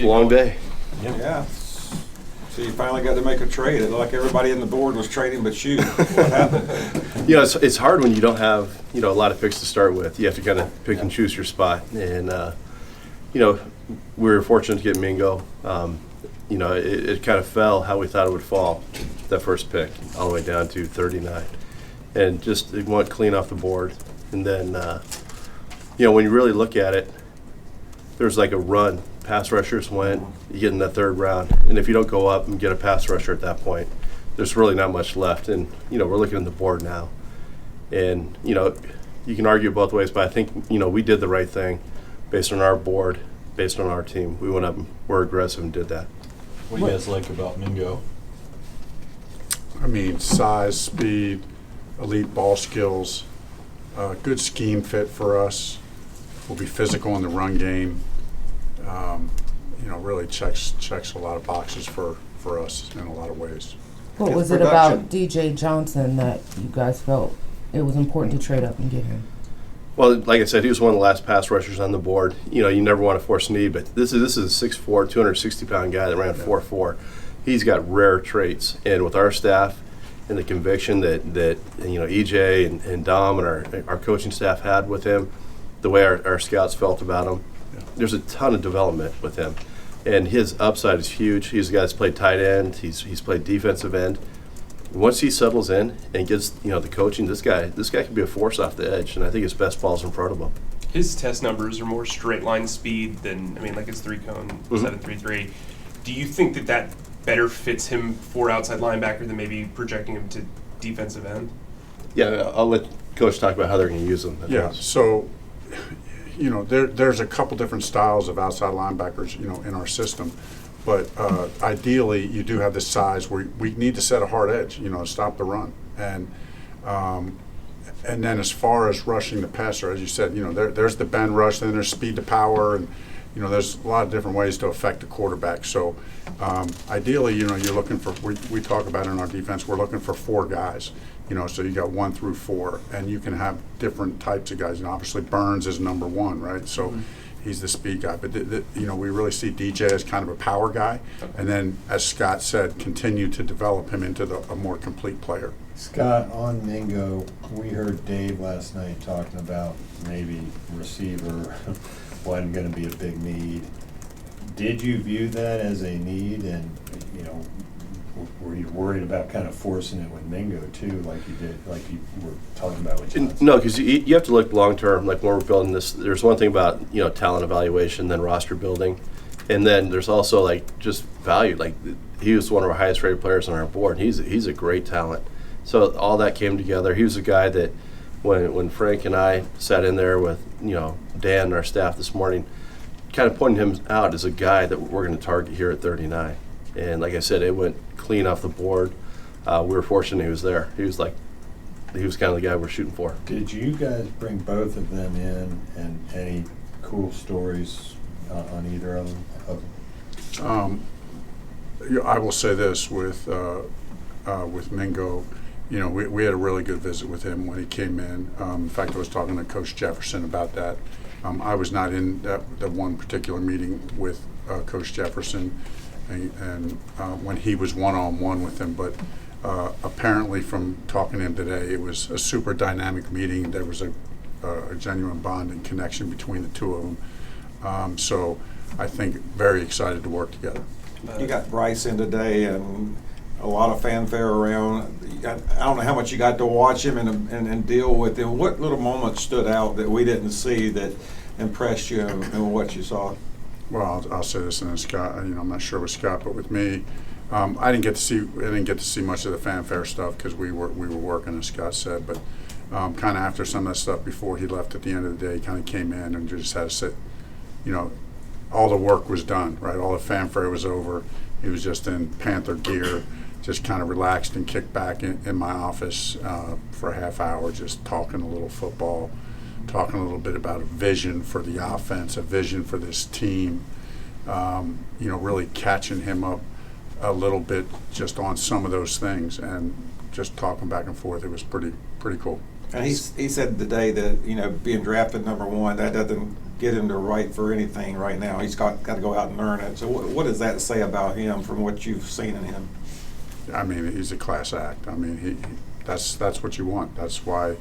a long day. Yeah. So you finally got to make a trade. It looked like everybody in the board was trading but you. What happened? It's hard when you don't have, a lot of picks to start with. You have to kind of pick and choose your spot. And, we were fortunate to get Mingo. It kind of fell how we thought it would fall, that first pick, all the way down to 39. And just it went clean off the board. And then, when you really look at it, there's like a run. Pass rushers went, you get in that third round. And if you don't go up and get a pass rusher at that point, there's really not much left. And, we're looking at the board now. And, you can argue both ways, but I think, we did the right thing based on our board, based on our team. We went up and were aggressive and did that. What do you guys like about Mingo? I mean, size, speed, elite ball skills, good scheme fit for us. Will be physical in the run game. Really checks a lot of boxes for us in a lot of ways. What was it about DJ Johnson that you guys felt it was important to trade up and get him? Well, like I said, he was one of the last pass rushers on the board. You never want to force a need, but this is a 6'4", 260-pound guy that ran 4.4. He's got rare traits, and with our staff and the conviction that EJ and Dom and our coaching staff had with him, the way our scouts felt about him, there's a ton of development with him, and his upside is huge. He's a guy that's played tight end. He's played defensive end. Once he settles in and gets the coaching, this guy can be a force off the edge, and I think his best ball's in front of him. His test numbers are more straight line speed than like his 3-cone 7.33. Do you think that better fits him for outside linebacker than maybe projecting him to defensive end? Yeah, I'll let Coach talk about how they're going to use him. So there's a couple different styles of outside linebackers in our system. But ideally, you do have this size where we need to set a hard edge, to stop the run. And then as far as rushing the passer, as you said, there's the bend rush, then there's speed to power, and there's a lot of different ways to affect the quarterback. So ideally, you're looking for. We talk about in our defense, we're looking for 4 guys. So you got 1 through 4, and you can have different types of guys. Obviously Burns is number 1, right? So. He's the speed guy, but we really see DJ as kind of a power guy, and then, as Scott said, continue to develop him into a more complete player. Scott, on Mingo, we heard Dave last night talking about maybe receiver wasn't going to be a big need. Did you view that as a need, and were you worried about kind of forcing it with Mingo too, like you were talking about with Johnson? No, because you have to look long term. Like when we're building this, there's one thing about talent evaluation, then roster building, and then there's also like just value. Like he was one of our highest rated players on our board. He's a great talent. So all that came together. He was a guy that when Frank and I sat in there with Dan and our staff this morning, kind of pointing him out as a guy that we're going to target here at 39. And like I said, it went clean off the board. We were fortunate he was there. He was kind of the guy we're shooting for. Did you guys bring both of them in, and any cool stories on either of them? I will say this with Mingo. We had a really good visit with him when he came in. In fact, I was talking to Coach Jefferson about that. I was not in that one particular meeting with Coach Jefferson, and when he was one-on-one with him, but apparently from talking to him today, it was a super dynamic meeting. There was a genuine bond and connection between the two of them. So I think very excited to work together. You got Bryce in today, and a lot of fanfare around. I don't know how much you got to watch him and deal with him. What little moments stood out that we didn't see that impressed you in what you saw? Well, I'll say this, and then Scott. I'm not sure with Scott, but with me, I didn't get to see much of the fanfare stuff because we were working, as Scott said. But kind of after some of that stuff before he left at the end of the day, he kind of came in and just had to sit. All the work was done, right? All the fanfare was over. He was just in Panther gear, just kind of relaxed and kicked back in my office for a half hour, just talking a little football, talking a little bit about a vision for the offense, a vision for this team. Really catching him up a little bit just on some of those things, and just talking back and forth. It was pretty cool. And he said today that, you know, being drafted number 1, that doesn't get him to write for anything right now. He's got to go out and earn it. So what does that say about him from what you've seen in him? I mean, he's a class act. I mean, that's what you want. That's why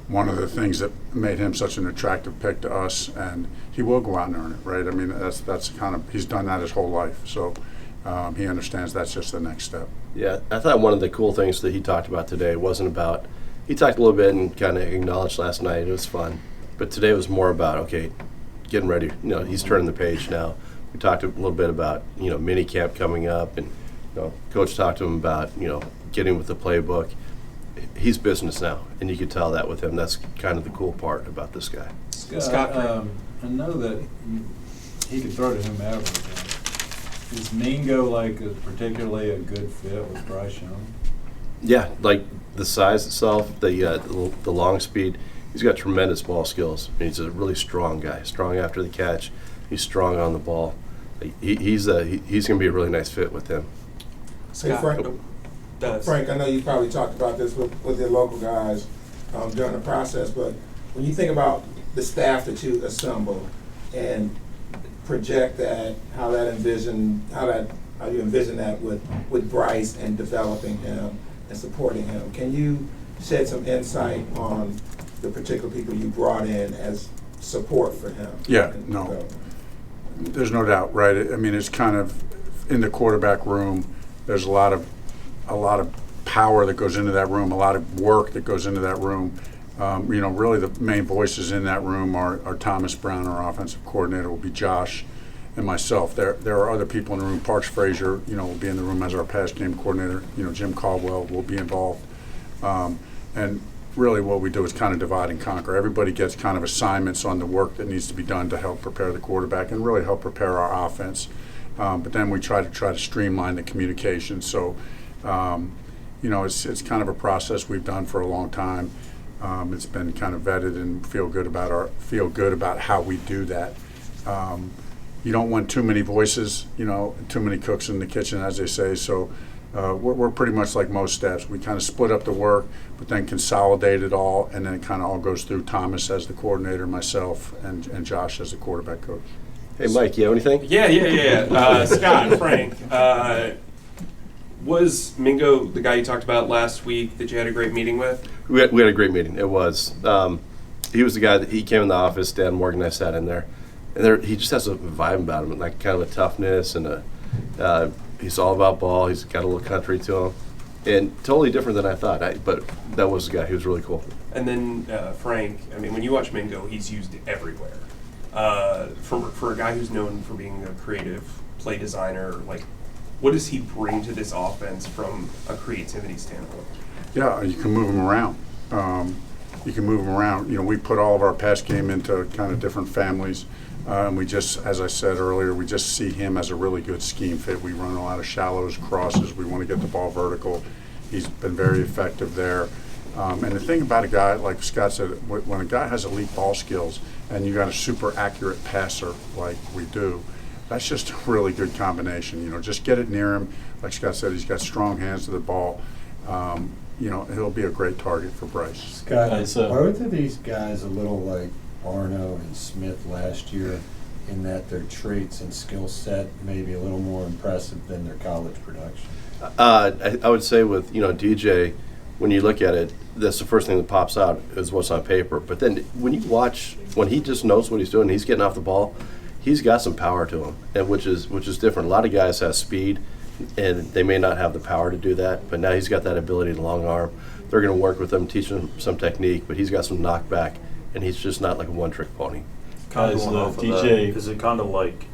one of the things that made him such an attractive pick to us, and he will go out and earn it, right? I mean, that's kind of, he's done that his whole life. So he understands that's just the next step. Yeah, I thought one of the cool things that he talked about today wasn't about, he talked a little bit and kind of acknowledged last night, it was fun. But today was more about, okay, getting ready. You know, he's turning the page now. We talked a little bit about, you know, mini camp coming up, and, you know, Coach talked to him about, you know, getting with the playbook. He's business now, and you could tell that with him. That's kind of the cool part about this guy. Scott, I know that he could throw to whomever. Is Mingo particularly a good fit with Bryce Young? Yeah, like the size itself, the long speed. He's got tremendous ball skills. He's a really strong guy. Strong after the catch. He's strong on the ball. He's going to be a really nice fit with him. Scott, Frank, I know you probably talked about this with your local guys during the process, but when you think about the staff that you assemble and project that, how you envision that with Bryce and developing him and supporting him, can you shed some insight on the particular people you brought in as support for him? Yeah, no. There's no doubt, right? I mean, it's kind of in the quarterback room. There's a lot of power that goes into that room, a lot of work that goes into that room. You know, really the main voices in that room are Thomas Brown, our offensive coordinator, will be Josh, and myself. There are other people in the room. Parks Frazier, you know, will be in the room as our pass game coordinator. You know, Jim Caldwell will be involved. And really what we do is kind of divide and conquer. Everybody gets kind of assignments on the work that needs to be done to help prepare the quarterback and really help prepare our offense. But then we try to streamline the communication. So, you know, it's kind of a process we've done for a long time. It's been kind of vetted and feel good about how we do that. You don't want too many voices, you know, too many cooks in the kitchen, as they say. So we're pretty much like most staffs. We kind of split up the work, but then consolidate it all, and then it kind of all goes through Thomas as the coordinator, myself, and Josh as the quarterback coach. Hey, Mike, you have anything? Yeah. Scott, Frank, was Mingo the guy you talked about last week that you had a great meeting with? We had a great meeting. It was. He was the guy that he came in the office. Dan Morgan, I sat in there, and he just has a vibe about him, like kind of a toughness, and he's all about ball. He's got a little country to him, and totally different than I thought. But that was the guy. He was really cool. And then Frank, I mean, when you watch Mingo, he's used everywhere. For a guy who's known for being a creative play designer, like, what does he bring to this offense from a creativity standpoint? Yeah, you can move him around. You know, we put all of our pass game into kind of different families. And we just, as I said earlier, we just see him as a really good scheme fit. We run a lot of shallows, crosses. We want to get the ball vertical. He's been very effective there. And the thing about a guy, like Scott said, when a guy has elite ball skills and you got a super accurate passer like we do, that's just a really good combination. You know, just get it near him. Like Scott said, he's got strong hands to the ball. You know, he'll be a great target for Bryce. Scott, both of these guys a little like Arno and Smith last year in that their traits and skill set may be a little more impressive than their college production? I would say with, you know, DJ, when you look at it, that's the first thing that pops out is what's on paper. But then when you watch, when he just knows what he's doing, he's getting off the ball, he's got some power to him, and which is different. A lot of guys have speed, and they may not have the power to do that, but now he's got that ability to long arm. They're going to work with him, teach him some technique, but he's got some knockback, and he's just not like a one-trick pony. Kind of Guys, going off of DJ that, is it kind of like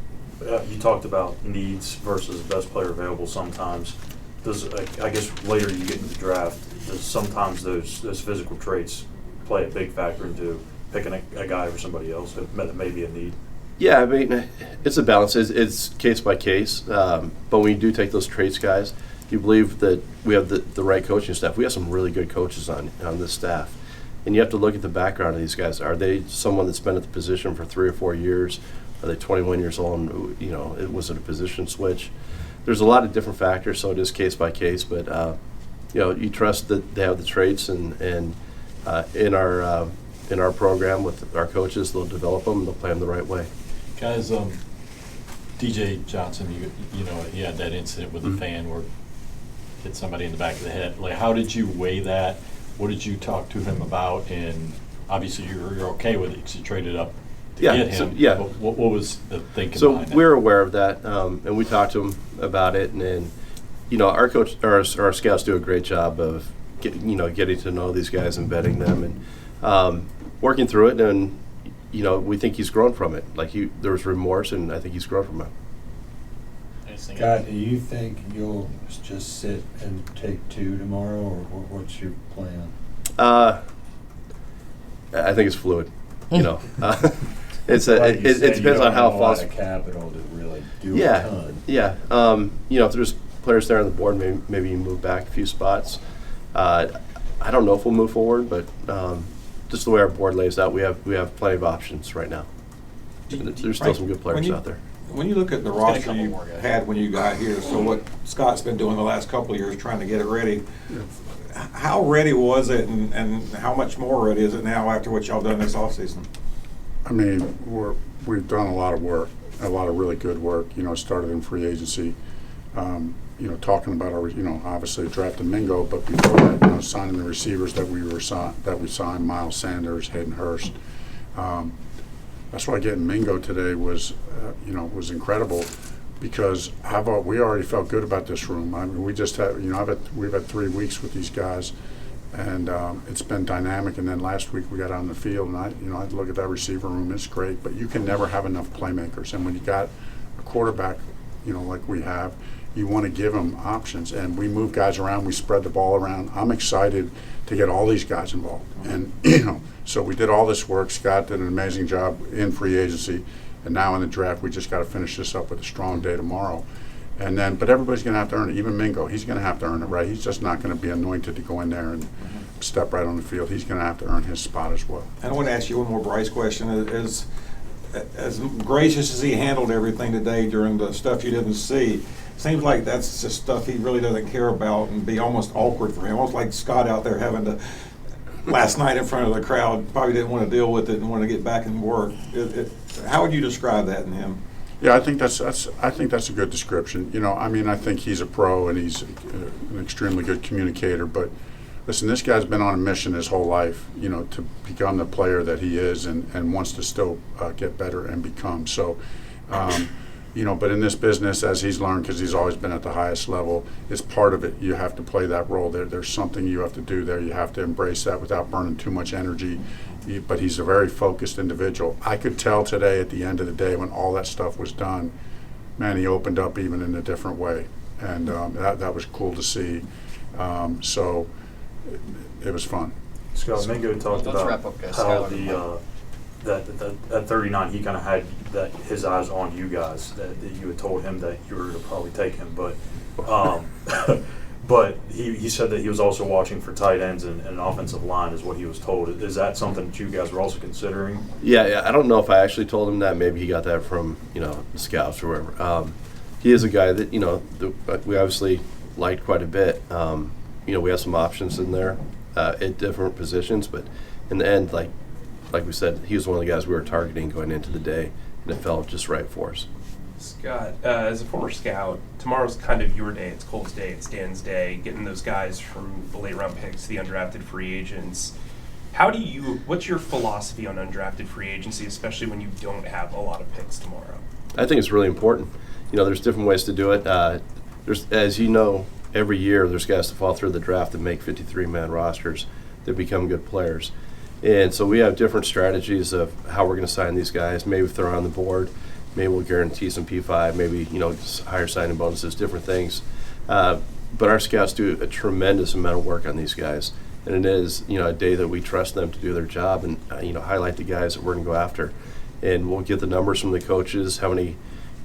you talked about needs versus best player available sometimes? Does I guess later you get into the draft, does sometimes those physical traits play a big factor into picking a guy over somebody else that may be a need? Yeah, I mean, it's a balance. It's case by case. But when you do take those traits, guys, you believe that we have the right coaching staff. We have some really good coaches on this staff. And you have to look at the background of these guys. Are they someone that's been at the position for 3 or 4 years? Are they 21 years old? And, you know, was it a position switch? There's a lot of different factors, so it is case by case. But, you know, you trust that they have the traits and in our program with our coaches. They'll develop them and they'll play them the right way. Guys, DJ Johnson, you know, he had that incident with the fan where hit somebody in the back of the head. Like, how did you weigh that? What did you talk to him about? And obviously, you're okay with it because you traded up to get him. But what was the thinking behind that? So we're aware of that, and we talked to him about it. And you know, our coach, our scouts do a great job of getting to know these guys and vetting them and working through it. And you know, we think he's grown from it. Like there was remorse, and I think he's grown from it. Scott, do you think you'll just sit and take 2 tomorrow, or what's your plan? I think it's fluid. You know, it depends on how it falls. A lot of capital to really do a ton. Yeah. You know, if there's players there on the board, maybe you move back a few spots. I don't know if we'll move forward, but just the way our board lays out, we have plenty of options right now. There's still some good players out there. When you look at the roster you had when you got here, so what Scott's been doing the last couple of years trying to get it ready, how ready was it and how much more ready is it now after what y'all done this offseason? I mean, we've done a lot of work, a lot of really good work. You know, it started in free agency. You know, talking about our, you know, obviously drafting Mingo, but before that, you know, signing the receivers that we signed, Miles Sanders, Hayden Hurst. That's why getting Mingo today was, you know, was incredible, because we already felt good about this room. I mean, we just had, you know, we've had 3 weeks with these guys, and it's been dynamic. And then last week we got on the field, and I look at that receiver room. It's great, but you can never have enough playmakers. And when you got a quarterback, you know, like we have, you want to give them options. And we move guys around, we spread the ball around. I'm excited to get all these guys involved. And you know, so we did all this work. Scott did an amazing job in free agency, and now in the draft, we just got to finish this up with a strong day tomorrow. And then, but everybody's going to have to earn it. Even Mingo, he's going to have to earn it, right? He's just not going to be anointed to go in there and step right on the field. He's going to have to earn his spot as well. And I want to ask you one more Bryce question. As gracious as he handled everything today during the stuff you didn't see, seems like that's just stuff he really doesn't care about and be almost awkward for him. Almost like Scott out there having to, last night in front of the crowd, probably didn't want to deal with it and want to get back and work. How would you describe that in him? Yeah, I think that's a good description. You know, I mean, I think he's a pro and he's an extremely good communicator. But listen, this guy's been on a mission his whole life, you know, to become the player that he is, and wants to still get better and become. So, you know, but in this business, as he's learned, because he's always been at the highest level, is part of it. You have to play that role. There's something you have to do there. You have to embrace that without burning too much energy. But he's a very focused individual. I could tell today at the end of the day when all that stuff was done, man, he opened up even in a different way. And that was cool to see. So it was fun. Scott, Mingo talked about how at 39 he kind of had his eyes on you guys, that you had told him that you were going to probably take him, but but he said that he was also watching for tight ends and an offensive line is what he was told. Is that something that you guys were also considering? Yeah. I don't know if I actually told him that. Maybe he got that from, you know, the scouts or wherever. He is a guy that, you know, we obviously liked quite a bit. You know, we have some options in there at different positions, but in the end, like we said, he was one of the guys we were targeting going into the day, and it felt just right for us. Scott, as a former scout, tomorrow's kind of your day. It's Cole's day. It's Dan's day. Getting those guys from the late round picks, the undrafted free agents. What's your philosophy on undrafted free agency, especially when you don't have a lot of picks tomorrow? I think it's really important. You know, there's different ways to do it. As you know, every year there's guys that fall through the draft and make 53-man rosters that become good players. And so we have different strategies of how we're going to sign these guys. Maybe throw on the board. Maybe we'll guarantee some P5. Maybe, you know, higher signing bonuses, different things. But our scouts do a tremendous amount of work on these guys. And it is, you know, a day that we trust them to do their job and, you know, highlight the guys that we're going to go after. And we'll get the numbers from the coaches. How many,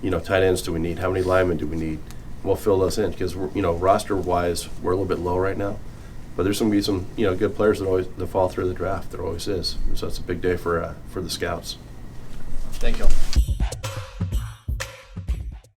you know, tight ends do we need? How many linemen do we need? We'll fill those in because, you know, roster-wise, we're a little bit low right now. But there's going to be some, you know, good players that fall through the draft. There always is. So it's a big day for the scouts. Thank you.